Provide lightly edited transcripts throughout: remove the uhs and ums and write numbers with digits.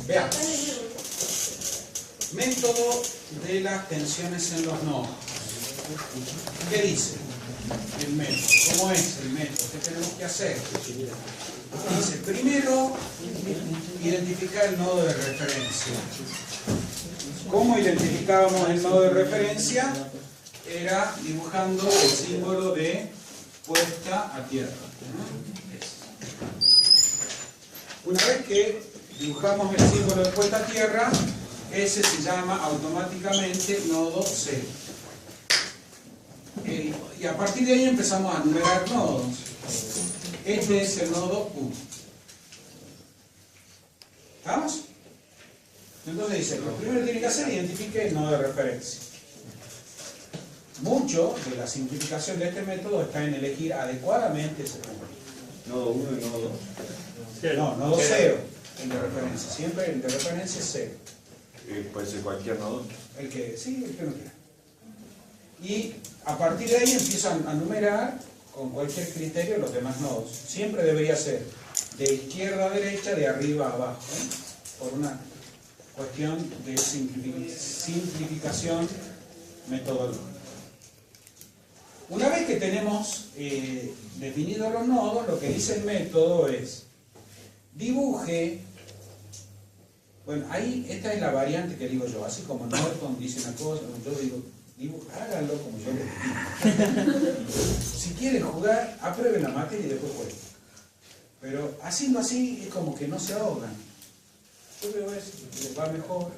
Veamos. Método de las tensiones en los nodos. ¿Qué dice el método? ¿Cómo es el método? ¿Qué tenemos que hacer? Dice, primero, identificar el nodo de referencia. ¿Cómo identificábamos el nodo de referencia? Era dibujando el símbolo de puesta a tierra. Una vez que dibujamos el símbolo de puesta a tierra, ese se llama automáticamente nodo 0. Y a partir de ahí empezamos a numerar nodos. Este es el nodo 1. ¿Estamos? Entonces dice, lo primero que tiene que hacer es identifique el nodo de referencia. Mucho de la simplificación de este método está en elegir adecuadamente ese punto. Nodo 1 y nodo 2. No, nodo 0, el de referencia. Siempre el de referencia es 0. Puede ser cualquier nodo. El que no quiera. Y a partir de ahí empiezan a numerar con cualquier criterio los demás nodos. Siempre debería ser de izquierda a derecha, de arriba a abajo, por una cuestión de simplificación metodológica. Una vez que tenemos definidos los nodos, lo que dice el método es dibuje. Bueno, ahí esta es la variante que digo yo, así como Norton dice una cosa, yo digo, háganlo como yo les digo. Si quieren jugar, aprueben la materia y después jueguen. Pero haciendo así es como que no se ahogan. Yo veo eso, les va mejor.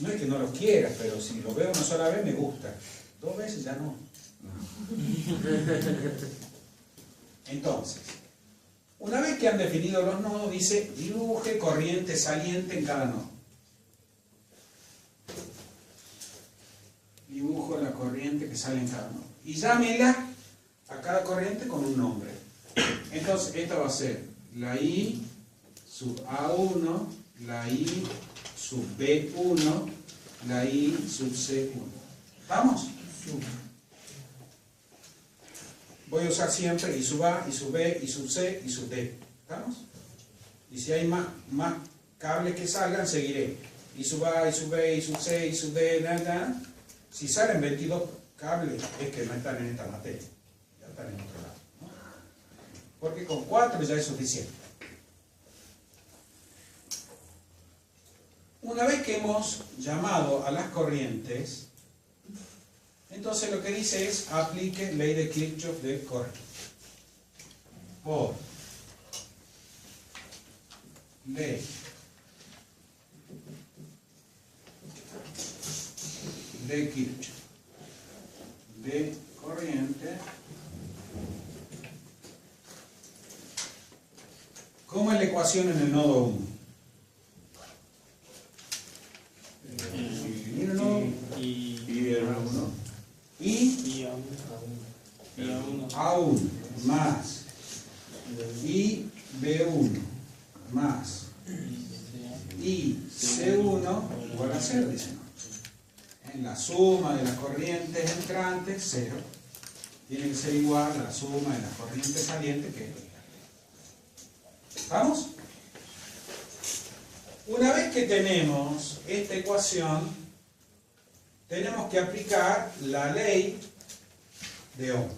No es que no los quiera, pero si lo veo una sola vez me gusta. 2 veces ya no. Entonces, una vez que han definido los nodos, dice dibuje corriente saliente en cada nodo. Dibujo la corriente que sale en cada nodo. Y llámela a cada corriente con un nombre. Entonces, esta va a ser la I sub A1, la I sub B1, la I sub C1. ¿Vamos? Voy a usar siempre I sub A, I sub B, I sub C, I sub D. ¿Estamos? Y si hay más cables que salgan, seguiré. I sub A, I sub B, I sub C, I sub D, nada. Si salen 22 cables, es que no están en esta materia. Ya están en otro lado, ¿no? Porque con 4 ya es suficiente. Una vez que hemos llamado a las corrientes, entonces lo que dice es aplique ley de Kirchhoff de corriente. Por ley de Kirchhoff de corriente, ¿cómo es la ecuación en el nodo 1? A1 más I B1 más I C1 igual a 0, dice. En la suma de las corrientes entrantes, 0. Tiene que ser igual a la suma de las corrientes salientes, que es 2. ¿Vamos? Una vez que tenemos esta ecuación, tenemos que aplicar la ley de Ohm.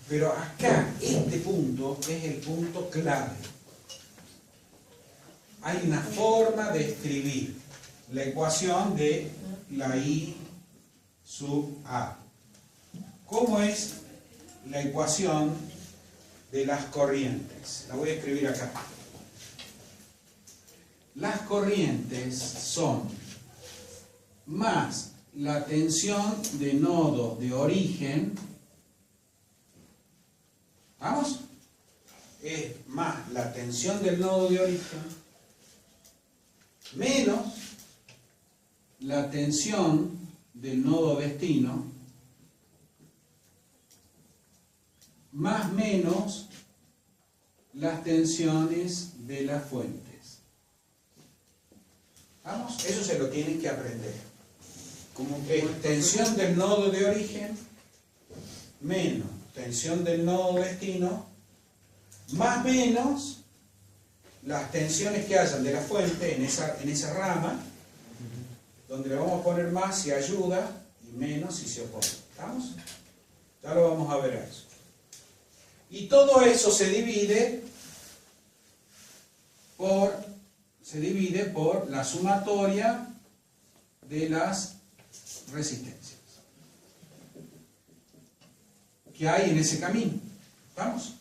Pero acá, este punto es el punto clave. Hay una forma de escribir la ecuación de la I sub A. ¿Cómo es la ecuación de las corrientes? La voy a escribir acá. Las corrientes son más la tensión de nodo de origen, ¿vamos? Es más la tensión del nodo de origen menos la tensión del nodo destino más menos las tensiones de las fuentes. ¿Vamos? Eso se lo tienen que aprender. Como que tensión del nodo de origen menos tensión del nodo destino más menos las tensiones que hayan de la fuente en esa rama, donde le vamos a poner más si ayuda y menos si se opone. ¿Estamos? Ya lo vamos a ver a eso. Y todo eso se divide por la sumatoria de las resistencias que hay en ese camino. ¿Vamos?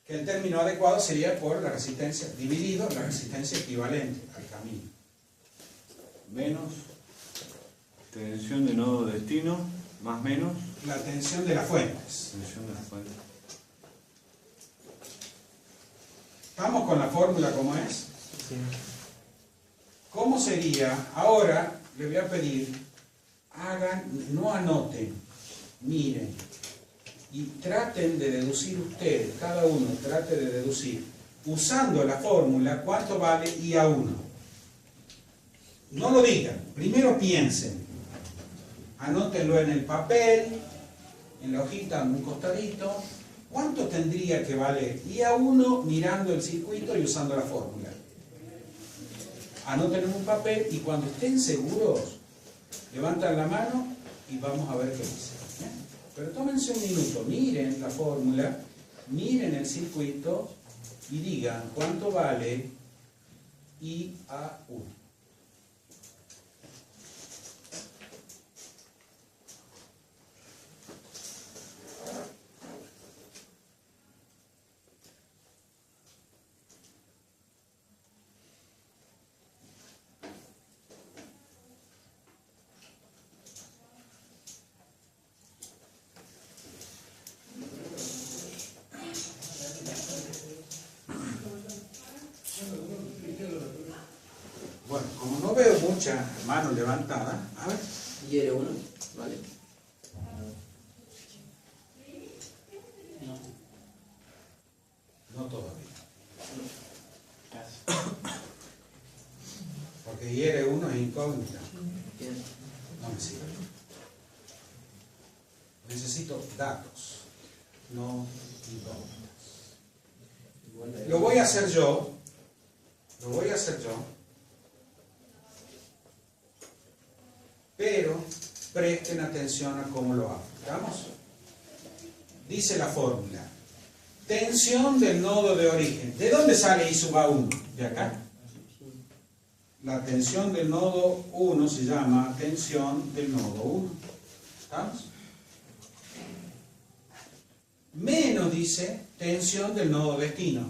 Que el término adecuado sería por la resistencia, dividido la resistencia equivalente al camino. Menos tensión de nodo destino, más menos La tensión de las fuentes. tensión de la fuente. ¿Estamos con la fórmula como es? Sí. ¿Cómo sería? Ahora le voy a pedir, no anoten, miren, y traten de deducir ustedes, cada uno trate de deducir, usando la fórmula, cuánto vale IA1. No lo digan, primero piensen, anótenlo en el papel, en la hojita, en un costadito, ¿cuánto tendría que valer IA1 mirando el circuito y usando la fórmula? Anoten en un papel y cuando estén seguros, levantan la mano y vamos a ver qué dice. Pero tómense un minuto, miren la fórmula, miren el circuito y digan cuánto vale IA1. Bueno, como no veo muchas manos levantadas, a ver. Y R1, ¿vale? No todavía. Porque IR1 es incógnita. Bien. No me sirve. Necesito datos, no incógnitas. Lo voy a hacer yo. Pero presten atención a cómo lo hago. ¿Estamos? Dice la fórmula. Tensión del nodo de origen. ¿De dónde sale I sub A1? ¿De acá? La tensión del nodo 1 se llama tensión del nodo 1. ¿Estamos? Menos dice tensión del nodo destino.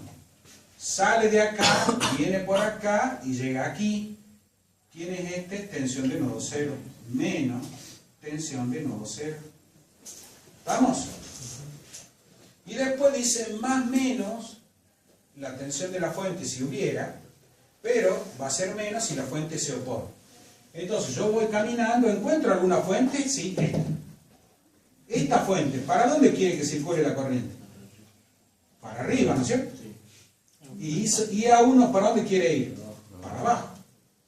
Sale de acá, viene por acá y llega aquí. ¿Quién es este? Tensión de nodo 0. Menos tensión de nodo 0. ¿Vamos? Y después dice más menos la tensión de la fuente si hubiera, pero va a ser menos si la fuente se opone. Entonces yo voy caminando, ¿encuentro alguna fuente? Sí, esta. Esta fuente, ¿para dónde quiere que circule la corriente? Para arriba, ¿no es cierto? Y A1, ¿para dónde quiere ir? Para abajo.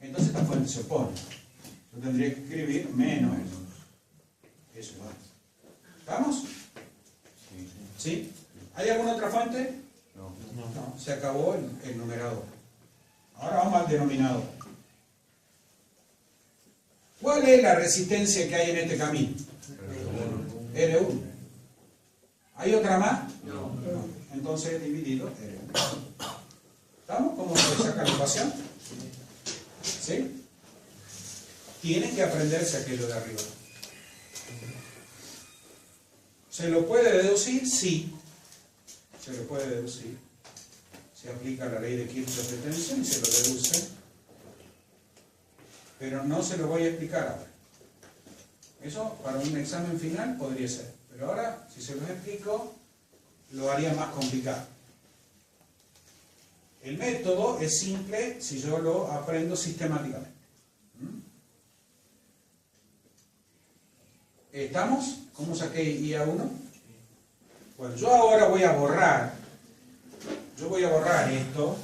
Entonces esta fuente se opone. Yo tendría que escribir menos eso. ¿Vamos? ¿Sí? ¿Hay alguna otra fuente? No. No, se acabó el numerador. Ahora vamos al denominador. ¿Cuál es la resistencia que hay en este camino? R1. ¿Hay otra más? No. Entonces dividido R1. ¿Estamos? ¿Cómo se saca la ecuación? ¿Sí? Tienen que aprenderse aquello de arriba. ¿Se lo puede deducir? Sí. Se lo puede deducir. Se aplica la ley de Kirchhoff de tensión y se lo deduce. Pero no se lo voy a explicar ahora. Eso para un examen final podría ser. Pero ahora, si se los explico, lo haría más complicado. El método es simple si yo lo aprendo sistemáticamente. ¿Estamos? ¿Cómo saqué IA1? Bueno, yo ahora voy a borrar. Yo voy a borrar esto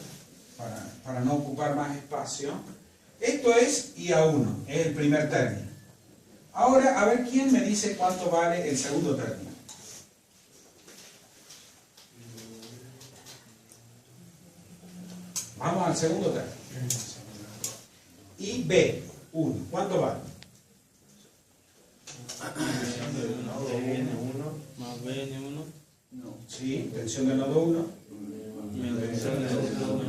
para no ocupar más espacio. Esto es IA1, es el primer término. Ahora, a ver quién me dice cuánto vale el segundo término. Vamos al segundo término. Y B1, ¿cuánto vale? Más BN1 Sí, tensión del nodo 1 menos tensión del nodo 1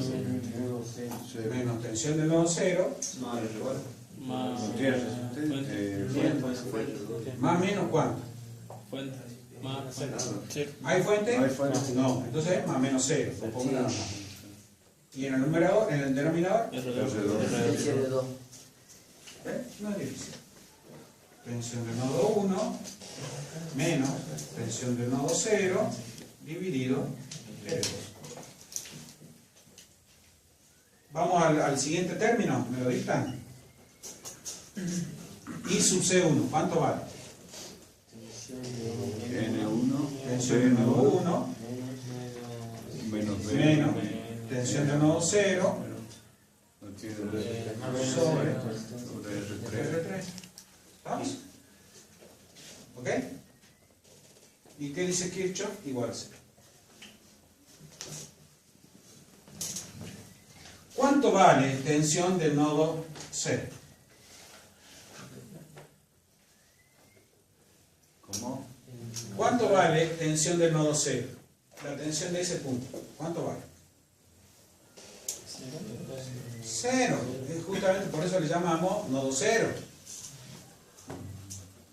menos tensión del nodo 0 más No tiene resistente. más menos ¿cuánto? fuente más cero. ¿Hay fuente? Hay fuente. No, entonces más menos 0. Y en el numerador, en el denominador, R2 ¿ves? No es difícil. Tensión del nodo 1 menos tensión del nodo 0 dividido R2. Vamos al siguiente término, ¿me lo dictan? I sub C1, ¿cuánto vale? N1, Tensión del nodo 1 menos B. menos tensión del nodo 0 No tiene sobre R3. R3. ¿Estamos? ¿Ok? ¿Y qué dice Kirchhoff? Igual a 0. ¿Cuánto vale tensión del nodo 0? ¿Cómo? ¿Cuánto vale tensión del nodo 0? La tensión de ese punto. ¿Cuánto vale? 0. Justamente por eso le llamamos nodo 0.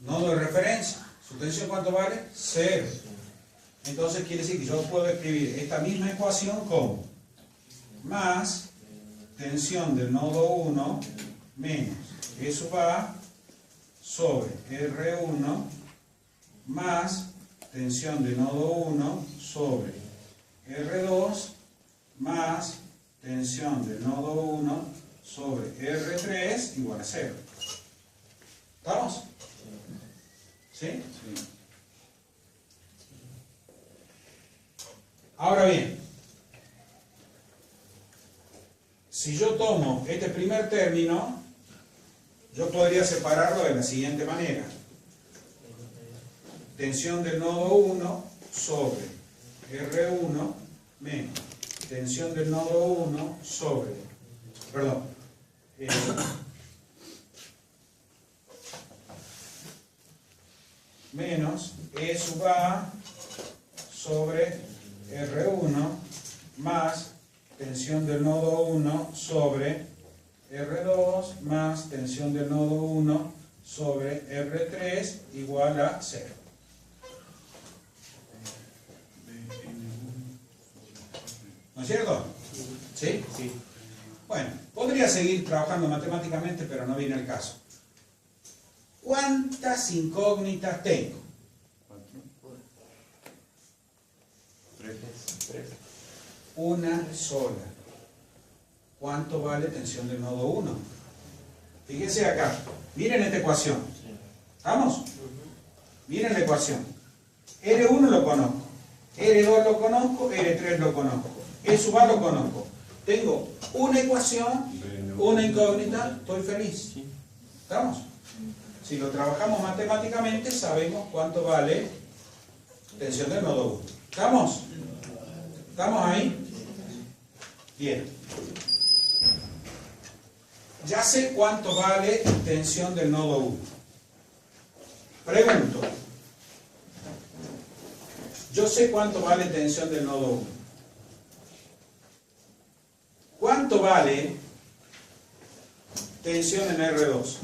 Nodo de referencia. ¿Su tensión cuánto vale? 0. Entonces quiere decir que yo puedo escribir esta misma ecuación como más tensión del nodo 1 menos E sub A sobre R1 más tensión del nodo 1 sobre R2 más tensión del nodo 1 sobre R3 igual a 0. ¿Estamos? ¿Sí? Sí. Ahora bien, si yo tomo este primer término, yo podría separarlo de la siguiente manera. Tensión del nodo 1 sobre R1 menos tensión del nodo 1 sobre, menos E sub A sobre R1 más tensión del nodo 1 sobre R2 más tensión del nodo 1 sobre R3 igual a 0. ¿No es cierto? ¿Sí? Sí. Bueno, podría seguir trabajando matemáticamente, pero no viene el caso. ¿Cuántas incógnitas tengo? 3. Una sola. ¿Cuánto vale tensión del nodo 1? Fíjense acá. Miren esta ecuación. ¿Estamos? Miren la ecuación. R1 lo conozco. R2 lo conozco. R3 lo conozco. E sub A lo conozco. Tengo una ecuación, una incógnita. Estoy feliz. ¿Estamos? Si lo trabajamos matemáticamente, sabemos cuánto vale tensión del nodo 1. ¿Estamos? ¿Estamos ahí? Bien. Ya sé cuánto vale tensión del nodo 1. Pregunto. Yo sé cuánto vale tensión del nodo 1. ¿Cuánto vale tensión en R2?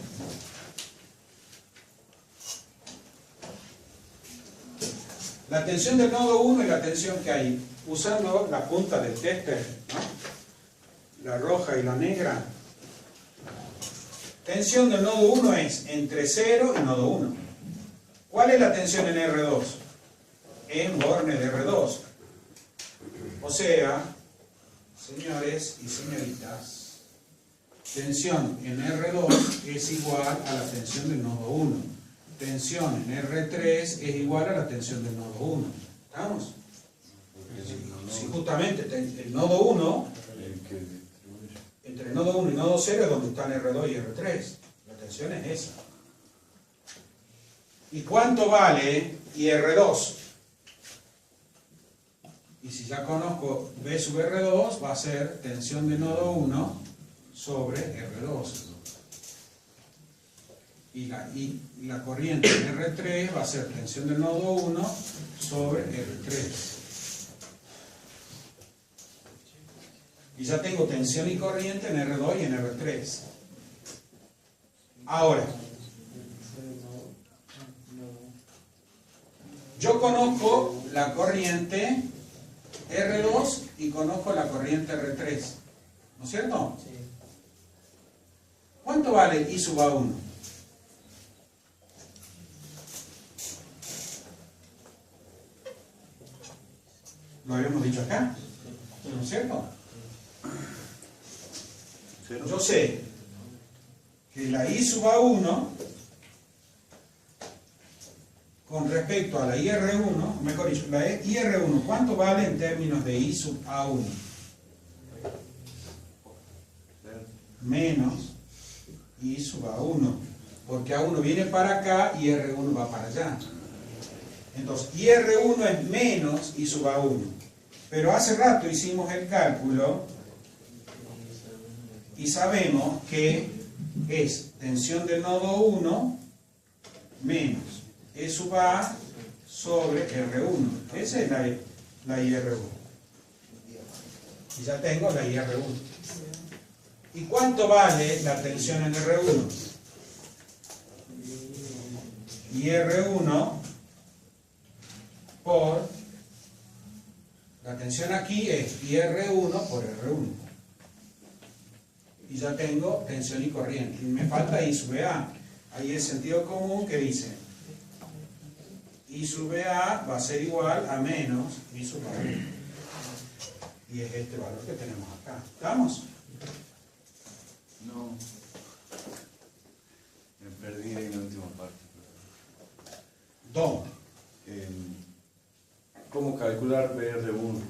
La tensión del nodo 1 es la tensión que hay. Usando la punta del tester, ¿no? La roja y la negra. Tensión del nodo 1 es entre 0 y nodo 1. ¿Cuál es la tensión en R2? En borne de R2. O sea, señores y señoritas, tensión en R2 es igual a la tensión del nodo 1. Tensión en R3 es igual a la tensión del nodo 1. ¿Estamos? Si justamente el nodo 1, entre el nodo 1 y nodo 0 es donde están R2 y R3. La tensión es esa. ¿Y cuánto vale IR2? Y Y si ya conozco B sub R2, va a ser tensión de nodo 1 sobre R2. Y la corriente en R3 va a ser tensión del nodo 1 sobre R3. Y ya tengo tensión y corriente en R2 y en R3. Ahora, yo conozco la corriente R2 y conozco la corriente R3. ¿No es cierto? ¿Cuánto vale I sub A1? ¿Lo habíamos dicho acá? ¿No es cierto? Yo sé que la I sub A1 con respecto a la IR1, mejor dicho, la IR1, ¿cuánto vale en términos de I sub A1? Menos I sub A1, porque A1 viene para acá y R1 va para allá. Entonces, IR1 es menos I sub A1. Pero hace rato hicimos el cálculo y sabemos que es tensión del nodo 1 menos E sub A sobre R1. Esa es la IR1. Y ya tengo la IR1. ¿Y cuánto vale la tensión en R1? IR1 por... La tensión aquí es IR1 por R1. Y ya tengo tensión y corriente. Y me falta I sub A. Ahí el sentido común que dice I sub A va a ser igual a menos I sub A. Y es este valor que tenemos acá. ¿Estamos? No. Me perdí en la última parte. ¿Dónde? ¿Cómo calcular BR1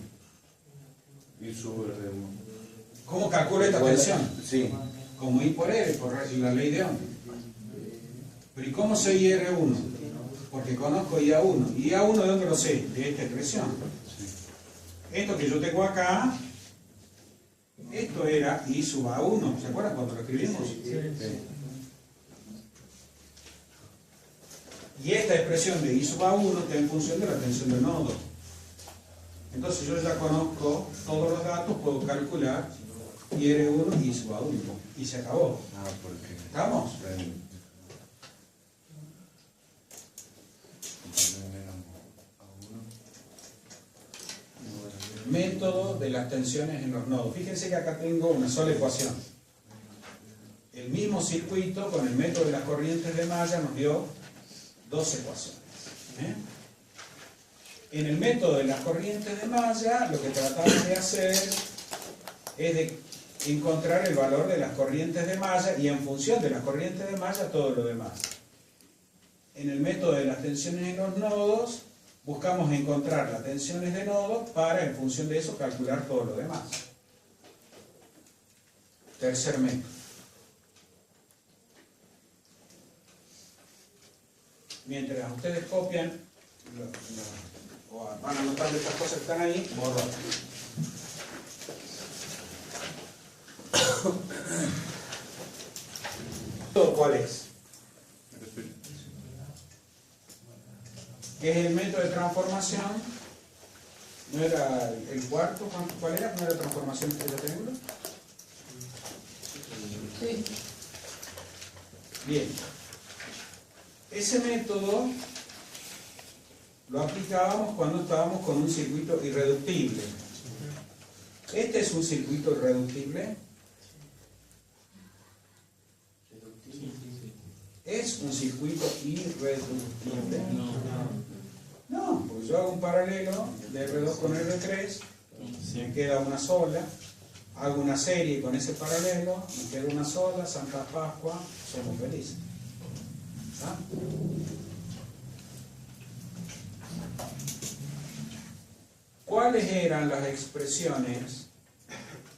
y sub R1? ¿Cómo calculo esta tensión? Sí. Como I por R, por la ley de Ohm. Pero ¿y cómo sé IR1? Porque conozco IA1. ¿Y IA1 de dónde lo sé? De esta expresión. Esto que yo tengo acá, esto era I sub A1. ¿Se acuerdan cuando lo escribimos? Sí. Y esta expresión de I sub A1 está en función de la tensión del nodo. Entonces yo ya conozco todos los datos, puedo calcular IR1 y I sub A1. Y se acabó. Ah, porque... ¿Estamos? Método de las tensiones en los nodos. Fíjense que acá tengo una sola ecuación. El mismo circuito con el método de las corrientes de malla nos dio dos ecuaciones. En el método de las corrientes de malla, lo que tratamos de hacer es de encontrar el valor de las corrientes de malla y en función de las corrientes de malla todo lo demás. En el método de las tensiones en los nodos, buscamos encontrar las tensiones de nodo para, en función de eso, calcular todo lo demás. Tercer método. Mientras ustedes copian o van anotando estas cosas que están ahí, borro. ¿Cuál es? ¿Qué es el método de transformación? ¿No era el cuarto? ¿Cuál era? ¿No era transformación de triángulo? Sí. Bien. Ese método lo aplicábamos cuando estábamos con un circuito irreductible. ¿Este es un circuito irreductible? ¿Es un circuito irreductible? No, porque yo hago un paralelo de R2 con R3, me queda una sola, hago una serie con ese paralelo, me queda una sola, Santa Pascua, somos felices. ¿Ah? ¿Cuáles eran las expresiones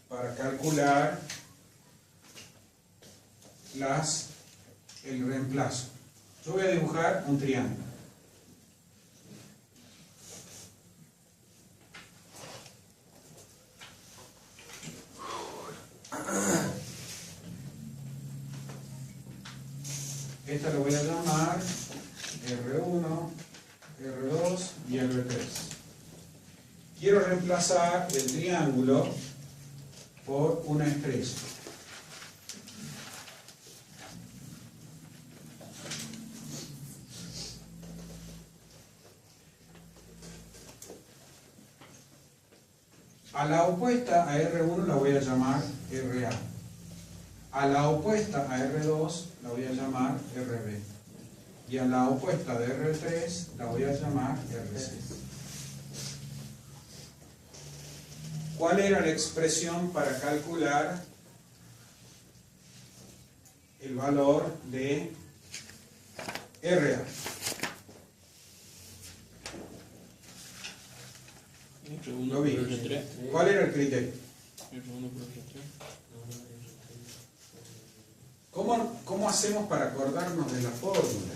para calcular el reemplazo? Yo voy a dibujar un triángulo. Esta lo voy a llamar R1, R2 y R3. Quiero reemplazar el triángulo por una estrella. A la opuesta a R1 la voy a llamar RA. A la opuesta a R2 la voy a llamar RB. Y a la opuesta de R3 la voy a llamar RC. ¿Cuál era la expresión para calcular el valor de RA? R1 Lo por vi. R3. ¿Cuál era el criterio? R1 por R3. ¿Cómo hacemos para acordarnos de la fórmula?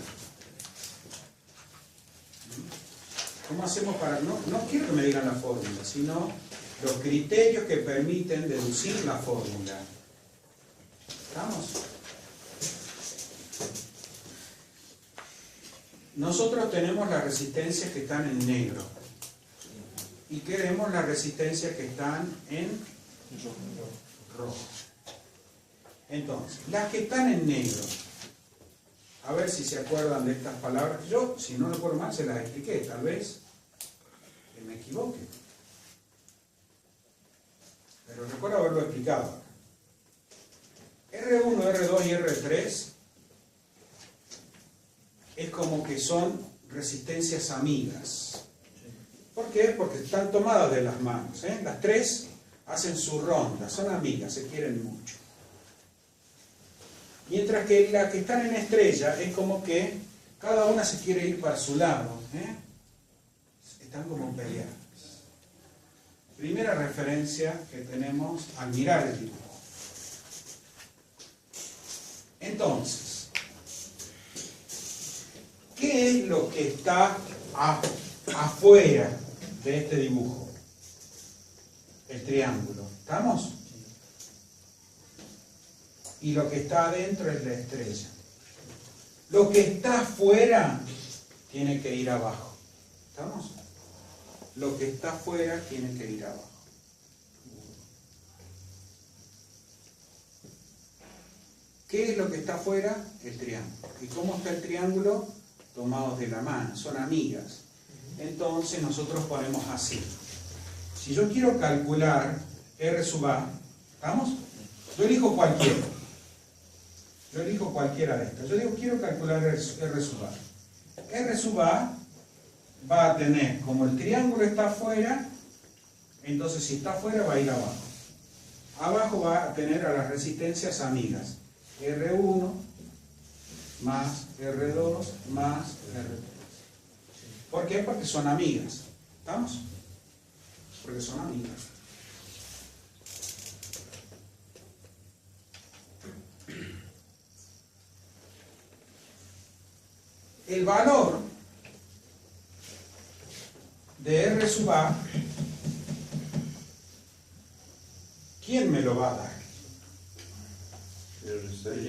¿Cómo hacemos para...? No quiero que me digan la fórmula, sino los criterios que permiten deducir la fórmula. ¿Estamos? Nosotros tenemos las resistencias que están en negro y queremos las resistencias que están en rojo. Entonces, las que están en negro, a ver si se acuerdan de estas palabras. Yo, si no recuerdo mal, se las expliqué, tal vez que me equivoque. Pero recuerdo haberlo explicado. R1, R2 y R3 es como que son resistencias amigas. ¿Por qué? Porque están tomadas de las manos. Las tres hacen su ronda, son amigas, se quieren mucho. Mientras que las que están en estrella es como que cada una se quiere ir para su lado. Están como peleadas. Primera referencia que tenemos al mirar el dibujo. Entonces, ¿qué es lo que está afuera de este dibujo? El triángulo. ¿Estamos? Y lo que está adentro es la estrella. Lo que está afuera tiene que ir abajo. ¿Estamos? Lo que está afuera tiene que ir abajo. ¿Qué es lo que está afuera? El triángulo. ¿Y cómo está el triángulo? Tomados de la mano, son amigas. Entonces nosotros ponemos así. Si yo quiero calcular R sub A, ¿estamos? Yo elijo cualquiera. Yo elijo cualquiera de estas. Yo digo, quiero calcular R sub A. R sub A va a tener, como el triángulo está afuera, entonces si está afuera va a ir abajo. Abajo va a tener a las resistencias amigas. R1 más R2 más R3. ¿Por qué? Porque son amigas. ¿Estamos? Porque son amigas. El valor de R sub A, ¿quién me lo va a dar? R1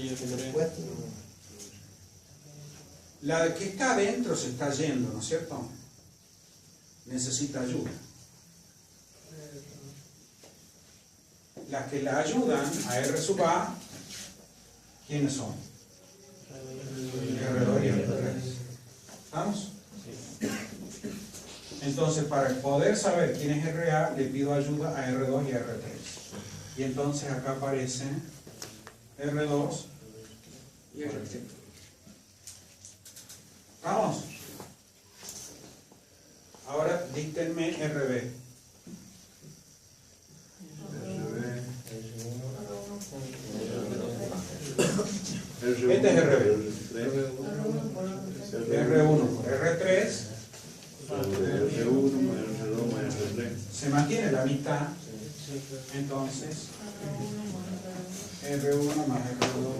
y R3. La que está adentro se está yendo, ¿no es cierto? Necesita ayuda. Las que la ayudan a R sub A, ¿quiénes son? R2 y R3. ¿Estamos? Entonces, para poder saber quién es RA, le pido ayuda a R2 y a R3. Y entonces acá aparecen R2 y R3. ¿Vamos? Ahora díctenme RB. Este es RB. R1 por R3. Se mantiene la mitad. Entonces, R1 más R2.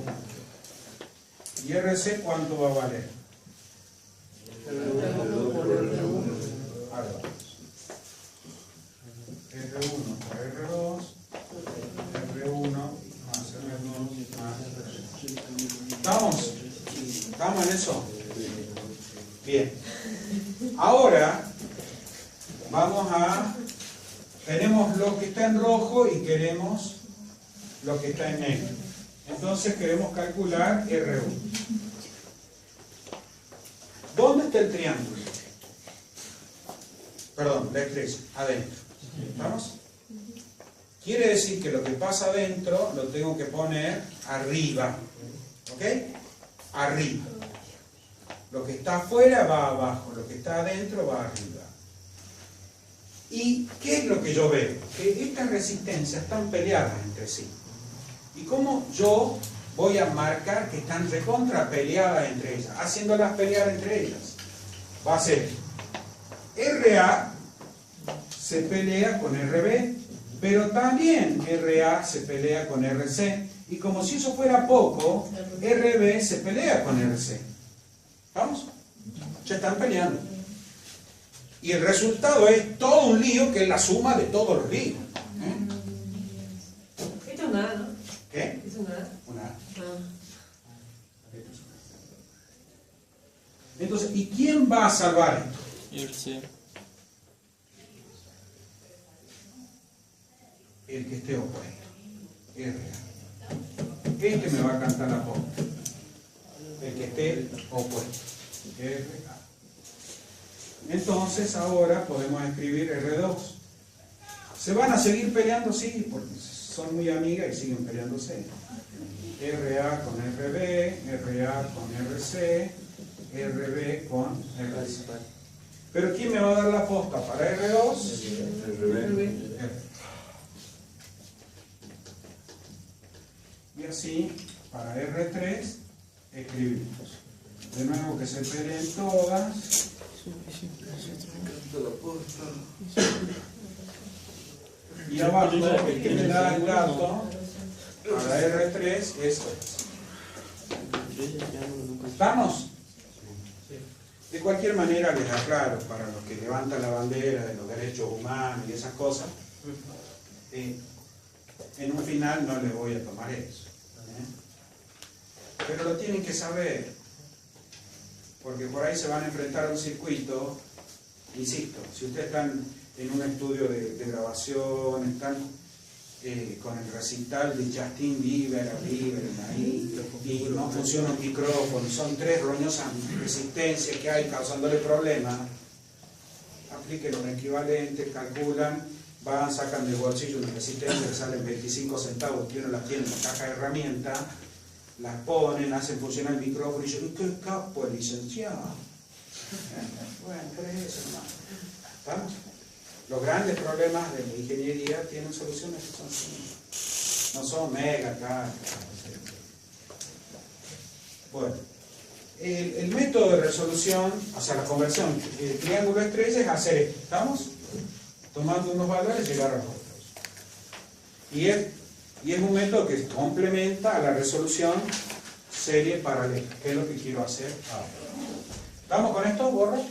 ¿Y RC cuánto va a valer? R1 por R1 por R2. R1 Ahora tenemos lo que está en rojo y queremos lo que está en negro. Entonces queremos calcular R1. ¿Dónde está el triángulo? Perdón, la estrella, adentro. ¿Estamos? Quiere decir que lo que pasa adentro lo tengo que poner arriba. ¿Ok? Arriba. Lo que está afuera va abajo, lo que está adentro va arriba. ¿Y qué es lo que yo veo? Que estas resistencias están peleadas entre sí. ¿Y cómo yo voy a marcar que están recontra peleadas entre ellas? Haciéndolas pelear entre ellas. Va a ser RA se pelea con RB, pero también RA se pelea con RC. Y como si eso fuera poco, RB se pelea con RC. ¿Vamos? Ya están peleando. Y el resultado es todo un lío que es la suma de todos los líos. Esto es una A, ¿no? ¿Qué? Es una A. Una A. Ah. Entonces, ¿y quién va a salvar esto? RC. El que esté opuesto. RA. Este me va a cantar la posta. El que esté opuesto. RA. Entonces ahora podemos escribir R2. ¿Se van a seguir peleando? Sí, porque son muy amigas y siguen peleándose. RA con RB, RA con RC, RB con RC. ¿Pero quién me va a dar la posta para R2? RB. Y así, para R3, escribimos. De nuevo que se peleen todas. Y abajo, el que me da el dato para R3 es esto. ¿Estamos? De cualquier manera les aclaro, para los que levantan la bandera de los derechos humanos y esas cosas, en un final no les voy a tomar eso. Pero lo tienen que saber, porque por ahí se van a enfrentar a un circuito. Insisto, si ustedes están en un estudio de grabación, están con el recital de Justin Bieber ahí, y no funciona el micrófono, son 3 roñosas resistencias que hay causándole problemas, apliquen un equivalente, calculan, van, sacan del bolsillo una resistencia que salen 25 centavos, que uno la tiene en la caja de herramientas, las ponen, hacen funcionar el micrófono y dicen, ¿qué capo el licenciado? Bueno, pero es eso, hermano. ¿Estamos? Los grandes problemas de la ingeniería tienen soluciones que son simples. No son mega acá. Bueno, el método de resolución, o sea, la conversión de triángulo estrella es hacer esto. ¿Estamos? Tomando unos valores y llegar a los otros. Y es un método que complementa a la resolución serie paralela, que es lo que quiero hacer ahora. ¿Estamos con esto, Borra? No.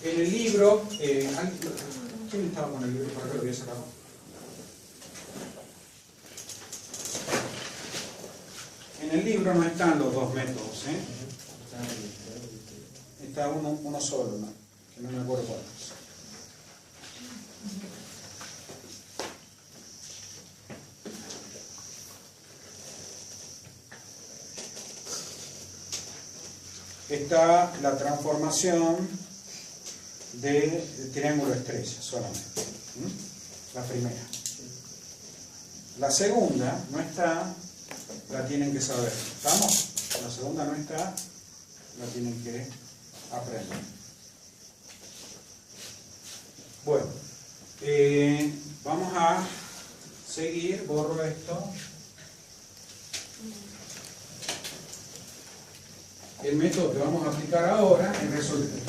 En el libro, ¿quién estaba con el libro? ¿Para qué lo había sacado? En el libro no están los dos métodos, Está uno solo, ¿no? Que no me acuerdo cuál es. Está la transformación de triángulo estrella solamente. La primera. La segunda no está, la tienen que saber. ¿Estamos? La segunda no está, la tienen que aprender. Bueno, vamos a seguir, borro esto. El método que vamos a aplicar ahora es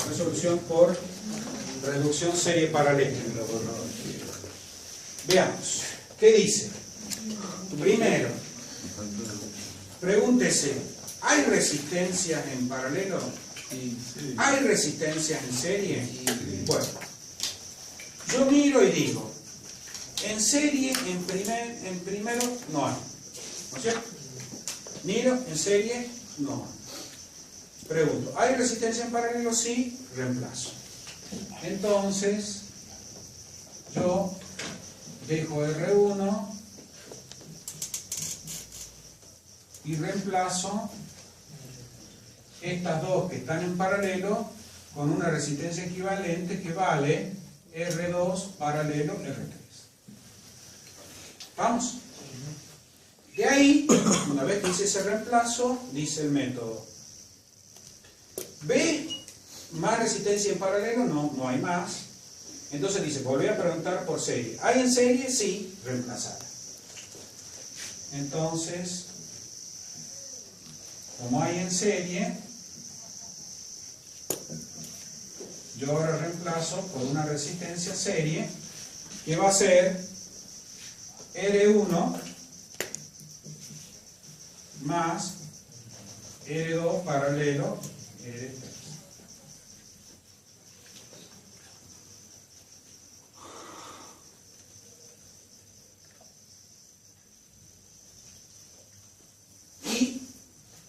resolución por reducción serie paralela. Veamos, ¿qué dice? Primero, pregúntese, ¿hay resistencias en paralelo? ¿Hay resistencias en serie? Bueno, yo miro y digo, en serie, en primero, no hay. ¿No es cierto? Nilo, en serie, no. Pregunto, ¿hay resistencia en paralelo? Sí, reemplazo. Entonces, yo dejo R1 y reemplazo estas dos que están en paralelo con una resistencia equivalente que vale R2 paralelo R3. ¿Vamos? De ahí, una vez que hice ese reemplazo, dice el método: ¿ve más resistencia en paralelo? No, no hay más. Entonces dice, volví a preguntar por serie. ¿Hay en serie? Sí, reemplazar. Entonces, como hay en serie, yo ahora reemplazo por una resistencia serie que va a ser R1 más R2 paralelo R3. Y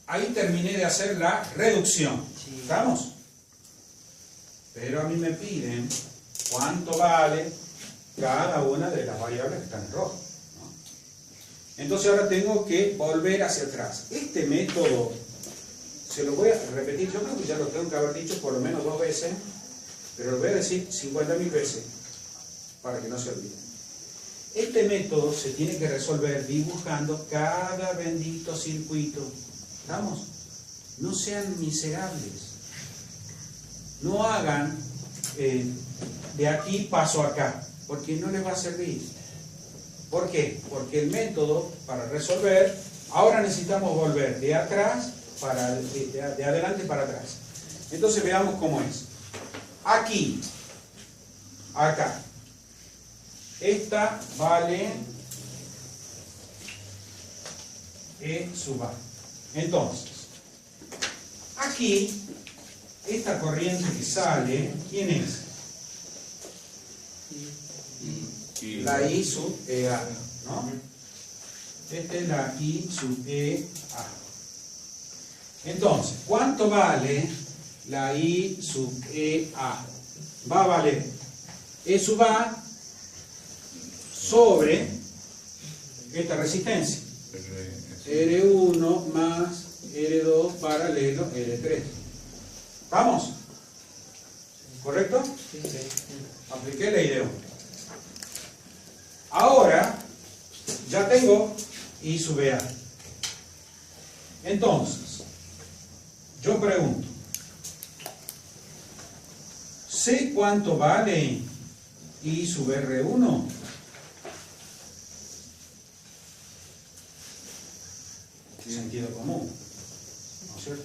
ahí terminé de hacer la reducción. ¿Estamos? Pero a mí me piden cuánto vale cada una de las variables que están en rojo, ¿no? Entonces ahora tengo que volver hacia atrás. Este método, se lo voy a repetir, yo creo que ya lo tengo que haber dicho por lo menos 2 veces, pero lo voy a decir 50.000 veces para que no se olviden. Este método se tiene que resolver dibujando cada bendito circuito. ¿Estamos? No sean miserables. No hagan de aquí paso acá, porque no les va a servir. ¿Por qué? Porque el método para resolver, ahora necesitamos volver de atrás para de adelante para atrás. Entonces veamos cómo es. Aquí, acá. Esta vale E sub A. Entonces, aquí, esta corriente que sale, ¿quién es? La I sub EA, ¿no? Esta es la I sub EA. Entonces, ¿cuánto vale la I sub EA? Va a valer E sub A sobre esta resistencia. R1 más R2 paralelo R3. ¿Vamos? ¿Correcto? Sí. Apliqué la idea. Ahora ya tengo I sub A. Entonces, yo pregunto, ¿sé cuánto vale I sub R1? Sentido común, ¿no es cierto?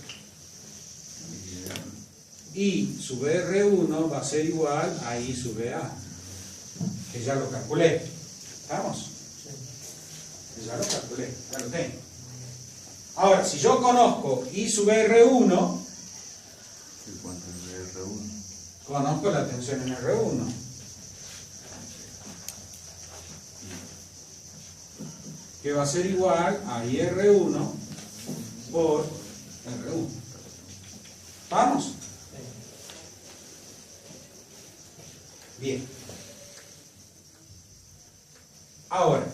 I sub R1 va a ser igual a I sub A, que ya lo calculé. ¿Estamos? Ya lo calculé, ya lo tengo. Ahora, si yo conozco I sub R1, ¿Cuánto es R1? conozco la tensión en R1. Que va a ser igual a IR1 por R1. ¿Vamos? Bien. Ahora,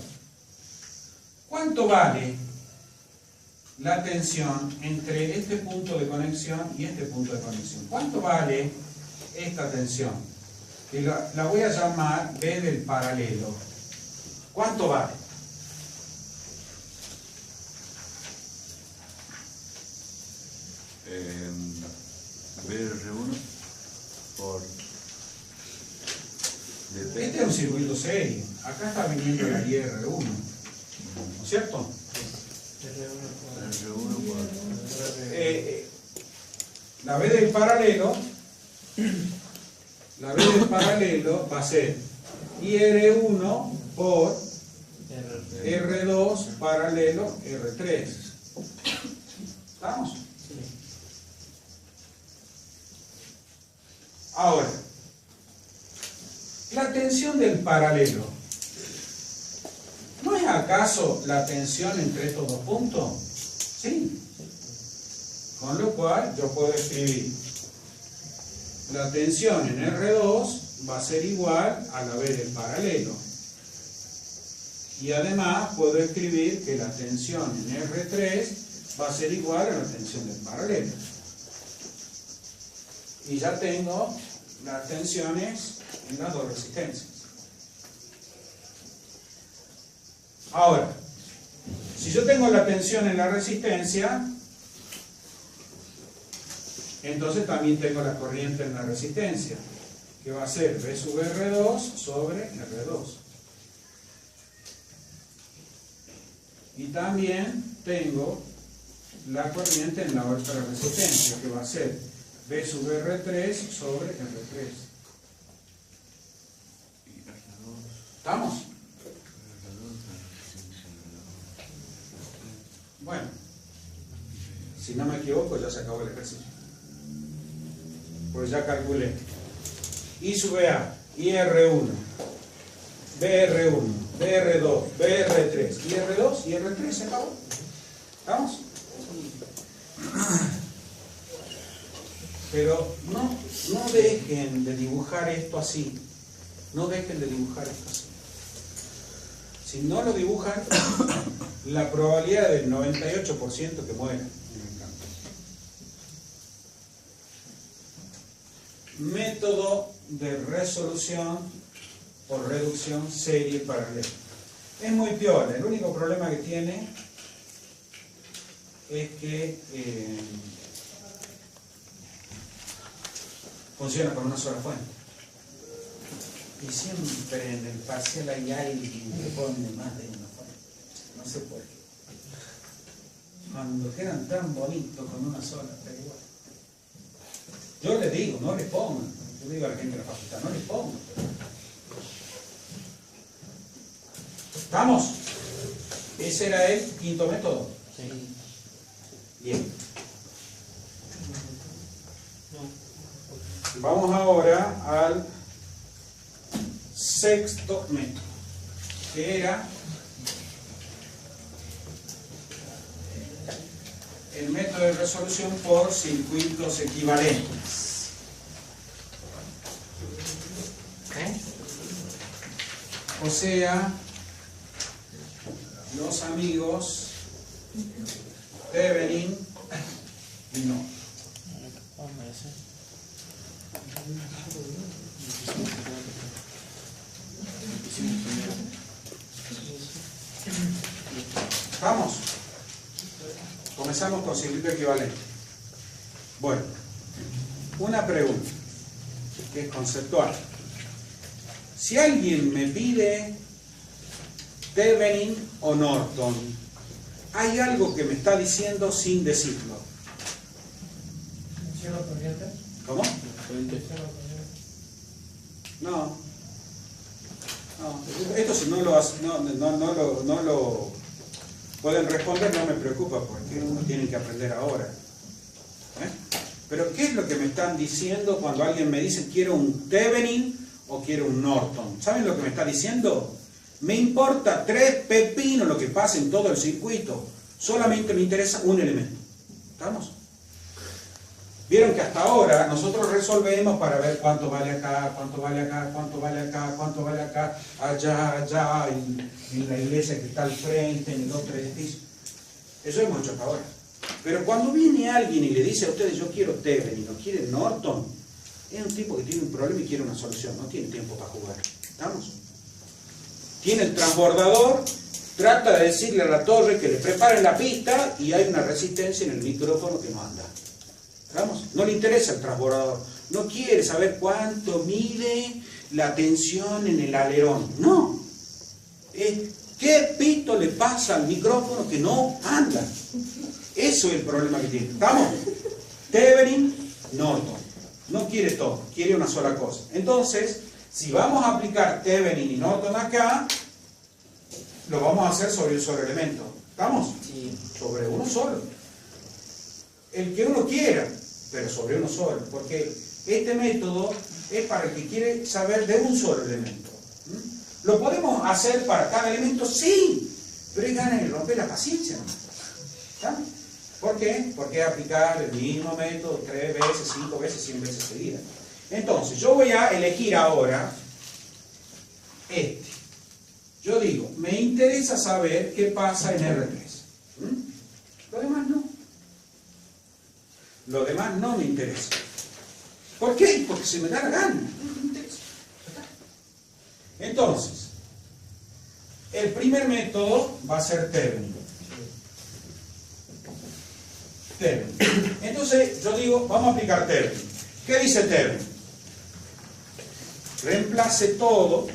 ¿cuánto vale la tensión entre este punto de conexión y este punto de conexión? ¿Cuánto vale esta tensión? Que la voy a llamar B del paralelo. ¿Cuánto vale? BR1 por DP. Este es un circuito serio. Acá está viniendo la IR1, ¿no es cierto? R1 por La B del paralelo va a ser IR1 por R2 paralelo R3. ¿Estamos? Ahora, la tensión del paralelo, ¿no es acaso la tensión entre estos dos puntos? ¿Sí? Con lo cual yo puedo escribir la tensión en R2 va a ser igual a la B del paralelo. Y además puedo escribir que la tensión en R3 va a ser igual a la tensión del paralelo. Y ya tengo las tensiones en las dos resistencias. Ahora, si yo tengo la tensión en la resistencia, entonces también tengo la corriente en la resistencia, que va a ser V sub R2 sobre R2. Y también tengo la corriente en la otra resistencia, que va a ser V sub R3 sobre R3. ¿Estamos? Bueno, si no me equivoco ya se acabó el ejercicio. Pues ya calculé I sub A, IR1, BR1, BR2, BR3, IR2, IR3 se acabó. ¿Estamos? Pero no dejen de dibujar esto así. No dejen de dibujar esto así. Si no lo dibujan, la probabilidad del 98% que muera en el campo. Método de resolución por reducción serie paralela. Es muy piola. El único problema que tiene es que funciona con una sola fuente. Y siempre en el parcial hay alguien que pone más de una fuente. No sé por qué. Cuando quedan tan bonitos con una sola, pero igual. Yo les digo, no le pongan. Yo digo a la gente de la facultad, no le pongan. ¿Estamos? Ese era el quinto método. Sí. Bien. Vamos ahora al sexto método, que era el método de resolución por circuitos equivalentes. O sea, los amigos Thevenin y no. ¿Vamos? Comenzamos con circuito equivalente. Bueno, una pregunta que es conceptual. Si alguien me pide Thevenin o Norton, hay algo que me está diciendo sin decirlo. ¿Cómo? No. Esto si no lo pueden responder, no me preocupa, porque uno tiene que aprender ahora. Pero ¿qué es lo que me están diciendo cuando alguien me dice quiero un Thevenin o quiero un Norton? ¿Saben lo que me está diciendo? Me importa 3 pepinos lo que pasa en todo el circuito. Solamente me interesa un elemento. ¿Estamos? Vieron que hasta ahora nosotros resolvemos para ver cuánto vale acá, cuánto vale acá, cuánto vale acá, cuánto vale acá, allá, en la iglesia que está al frente, en el otro edificio. Eso hemos hecho hasta ahora. Pero cuando viene alguien y le dice a ustedes yo quiero Thevenin o quiere Norton, es un tipo que tiene un problema y quiere una solución, no tiene tiempo para jugar. ¿Estamos? Tiene el transbordador, trata de decirle a la torre que le preparen la pista y hay una resistencia en el micrófono que no anda. ¿Estamos? No le interesa el transbordador, no quiere saber cuánto mide la tensión en el alerón. No. ¿Qué pito le pasa al micrófono que no anda? Eso es el problema que tiene. ¿Estamos? Thevenin, Norton. No quiere todo, quiere una sola cosa. Entonces, si vamos a aplicar Thevenin y Norton acá, lo vamos a hacer sobre un solo elemento. ¿Estamos? Sí. Sobre uno solo. El que uno quiera, pero sobre uno solo. Porque este método es para el que quiere saber de un solo elemento. ¿Lo podemos hacer para cada elemento? Sí. Pero es ganas de romper la paciencia. ¿Está? ¿Por qué? Porque es aplicar el mismo método 3 veces, 5 veces, 100 veces seguidas. Entonces, yo voy a elegir ahora este. Yo digo, me interesa saber qué pasa en R3. Lo demás no. Lo demás no me interesa. ¿Por qué? Porque se me da la gana. No me interesa. Entonces, el primer método va a ser Thevenin. Entonces, yo digo, vamos a aplicar Thevenin. ¿Qué dice Thevenin? Reemplace todo.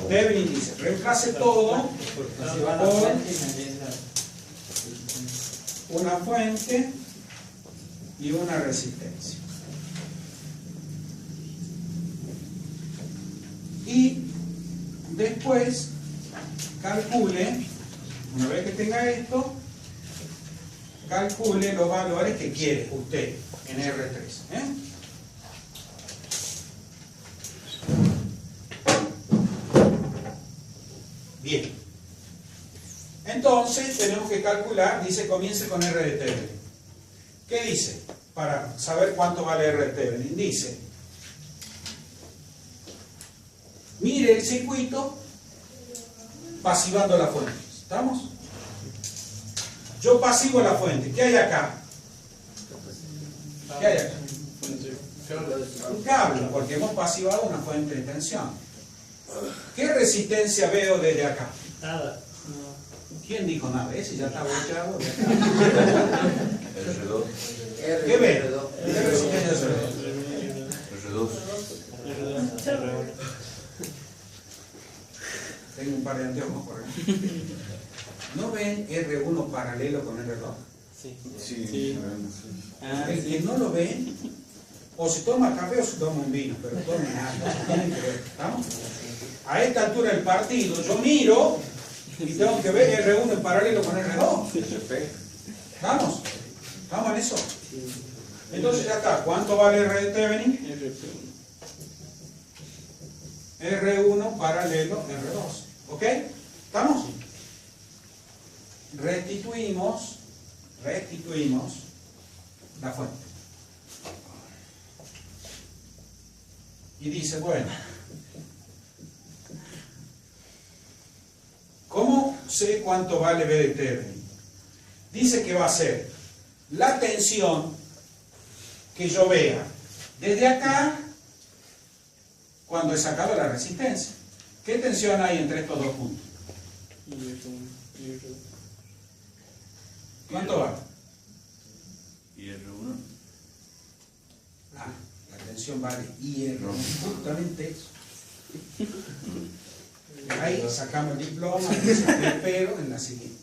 Thevenin dice, reemplace todo por una fuente y una resistencia. Y después calcule, una vez que tenga esto, calcule los valores que quiere usted en R3. Bien. Entonces tenemos que calcular, dice comience con R de Thevenin. ¿Qué dice? Para saber cuánto vale R de Thevenin. Dice, mire el circuito pasivando la fuente. ¿Estamos? Yo pasivo la fuente. ¿Qué hay acá? ¿Qué hay acá? Un cable, porque hemos pasivado una fuente de tensión. ¿Qué resistencia veo desde acá? Nada. ¿Quién dijo nada? Ese ya está bochado. R2. ¿Qué ve? ¿Qué resistencia se ve? R2. Tengo un par de anteojos por ahí. ¿No ven R1 paralelo con R2? Sí. Sí. El que no lo ve, o se toma café o se toma un vino, pero tomen algo. Tienen que ver. ¿Estamos? A esta altura del partido, yo miro y tengo que ver R1 en paralelo con R2. ¿Estamos? ¿Estamos en eso? Entonces ya está. ¿Cuánto vale R de Thevenin? R1 paralelo R2. ¿Ok? ¿Estamos? Restituimos la fuente. Y dice, bueno, ¿cómo sé cuánto vale B de Thevenin? Dice que va a ser la tensión que yo vea desde acá cuando he sacado la resistencia. ¿Qué tensión hay entre estos dos puntos? ¿Cuánto vale? Y R1. Ah, la tensión vale IR, justamente eso. Ahí sacamos el diploma, pero en la siguiente.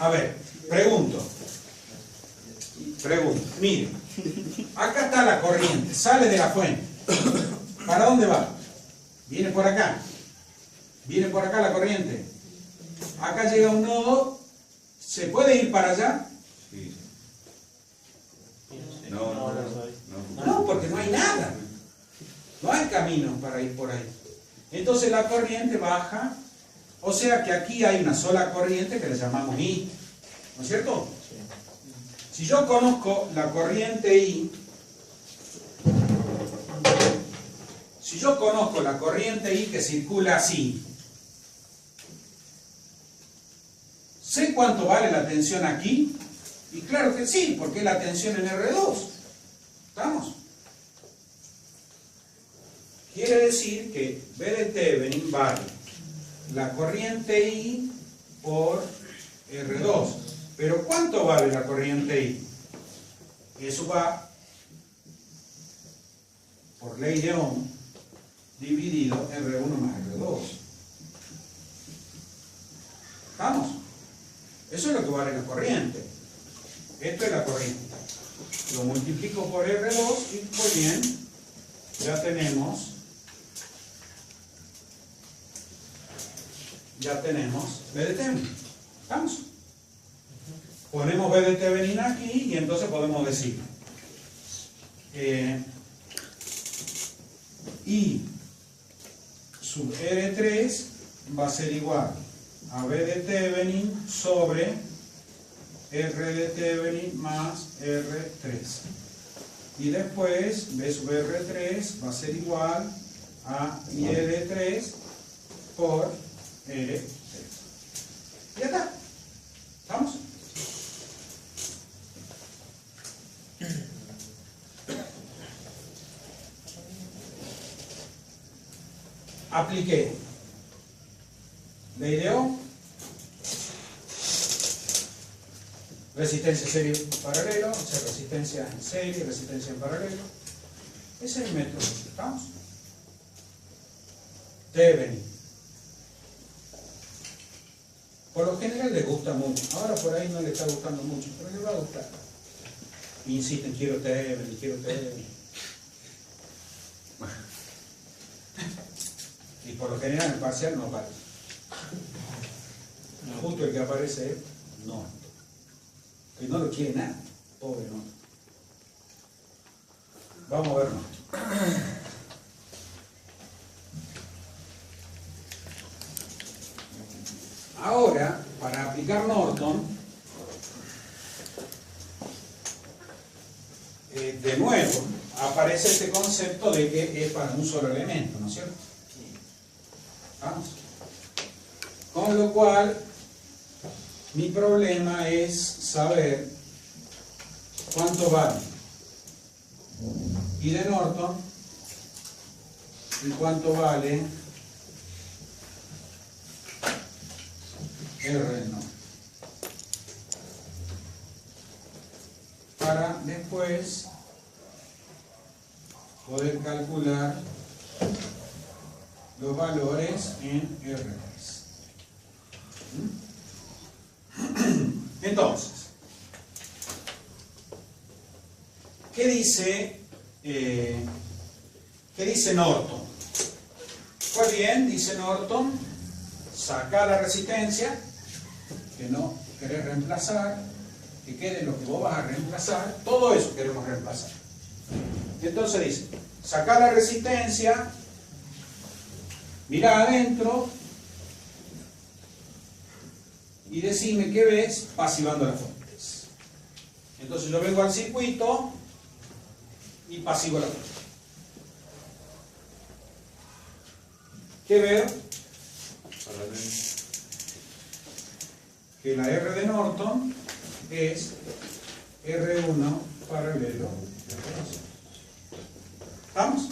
A ver, pregunto, mire, acá está la corriente, sale de la fuente. ¿Para dónde va? Viene por acá la corriente. Acá llega un nodo, ¿se puede ir para allá? Sí. No, porque no hay nada. No hay camino para ir por ahí. Entonces la corriente baja, o sea que aquí hay una sola corriente que le llamamos I. ¿No es cierto? Si yo conozco la corriente I, que circula así, ¿sé cuánto vale la tensión aquí? Y claro que sí, porque es la tensión en R2. ¿Estamos? Quiere decir que B de Thevenin vale la corriente I por R2. Pero ¿cuánto vale la corriente I? Eso va por ley de Ohm dividido R1 más R2. ¿Estamos? Eso es lo que vale la corriente. Esto es la corriente. Lo multiplico por R2 y pues bien, ya tenemos B de Thevenin. ¿Estamos? Ponemos B de Thevenin aquí y entonces podemos decir I sub R3 va a ser igual a B de Thevenin sobre R de Thevenin más R3. Y después B sub R3 va a ser igual a IL3 por L3. Ya está. ¿Estamos? Apliqué ley de Ohm, resistencia serie paralelo, o sea, resistencia en serie, resistencia en paralelo. Ese es el método. ¿Estamos? Thevenin. Por lo general les gusta mucho. Ahora por ahí no le está gustando mucho, pero les va a gustar. Insisten, quiero Thevenin, quiero Thevenin. Y por lo general en el parcial no aparece. Justo el que aparece es no. Que no lo quiere nada. Pobre no. Vamos a verlo. Ahora, para aplicar Norton, de nuevo, aparece este concepto de que es para un solo elemento, ¿no es cierto? ¿Vamos? Con lo cual, mi problema es saber cuánto vale I de Norton y cuánto vale R de Norton. Para después poder calcular los valores en R3. Entonces, ¿qué dice Norton? Pues bien, dice Norton, saca la resistencia, que no querés reemplazar, que quede lo que vos vas a reemplazar, todo eso queremos reemplazar. Entonces dice, saca la resistencia, mira adentro y decime qué ves pasivando las fuentes. Entonces yo vengo al circuito y pasivo la fuente. ¿Qué veo? Que la R de Norton es R1 paralelo R2. ¿Estamos?